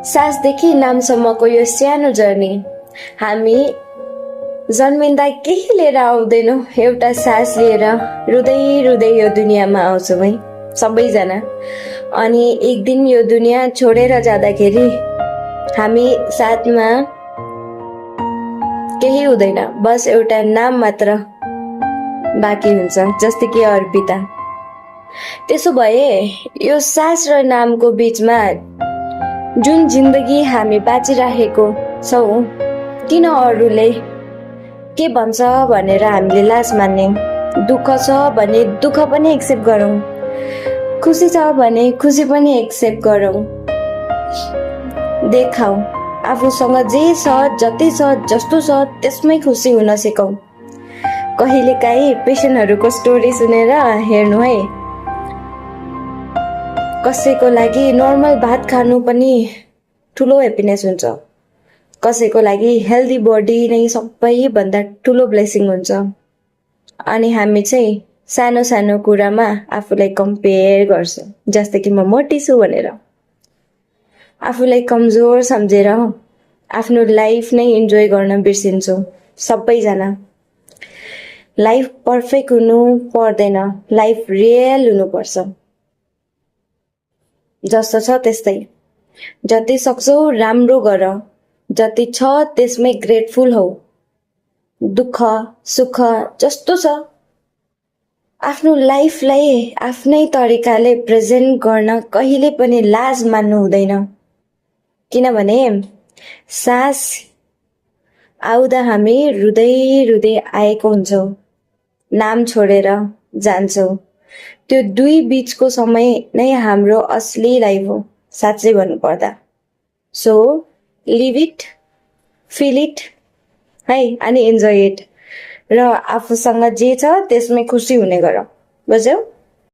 सासदेखि नामसम्मको यो सानो जर्नी हामी जन्मिँदा केही लिएर आउँदैनौँ, एउटा सास लिएर रुँदै रुँदै यो दुनियाँमा आउँछौँ है सबैजना। अनि एक दिन यो दुनियाँ छोडेर जाँदाखेरि हामी साथमा केही हुँदैन, बस एउटा नाम मात्र बाँकी हुन्छ, जस्तै कि अर्पिता। त्यसो भए यो सास र नामको बीचमा जुन जिन्दगी हामी बाँचिराखेको छौँ, किन अरूले के भन्छ भनेर हामीले लाज मान्ने? दुःख छ भने दुःख पनि एक्सेप्ट गरौँ, खुसी छ भने खुसी पनि एक्सेप्ट गरौँ। देखाऊ आफूसँग जे छ, जति छ, जस्तो छ त्यसमै खुसी हुन सिकौँ। कहिलेकाहीँ पेसेन्टहरूको स्टोरी सुनेर हेर्नु है, कसैको लागि नर्मल भात खानु पनि ठुलो ह्याप्पिनेस हुन्छ, कसैको लागि हेल्दी बडी नै सबैभन्दा ठुलो ब्लेसिङ हुन्छ। अनि हामी चाहिँ सानो सानो कुरामा आफूलाई कम्पेयर गर्छौँ, जस्तै कि म मोटी छु भनेर। आफूलाई कमजोर सम्झेर आफ्नो लाइफ नै इन्जोय गर्न बिर्सिन्छौँ सबैजना। लाइफ पर्फेक्ट हुनु पर्दैन, लाइफ रियल हुनुपर्छ। जस्तो छ त्यस्तै, जति सक्छौ राम्रो गर, जति छ त्यसमै ग्रेटफुल हौ। दुःख सुख जस्तो छ आफ्नो लाइफलाई आफ्नै तरिकाले प्रेजेन्ट गर्न कहिले पनि लाज मान्नु हुँदैन। किनभने सास आउँदा हामी रुँदै रुँदै आएको हुन्छौँ, नाम छोडेर जान्छौँ। त्यो दुई बीचको समय नै हाम्रो असली लाइफ हो साँच्चै भन्नुपर्दा। So live it, feel it है, अनि इन्जोय इट। र आफूसँग जे छ त्यसमै खुसी हुने गर, बुझ्यौ?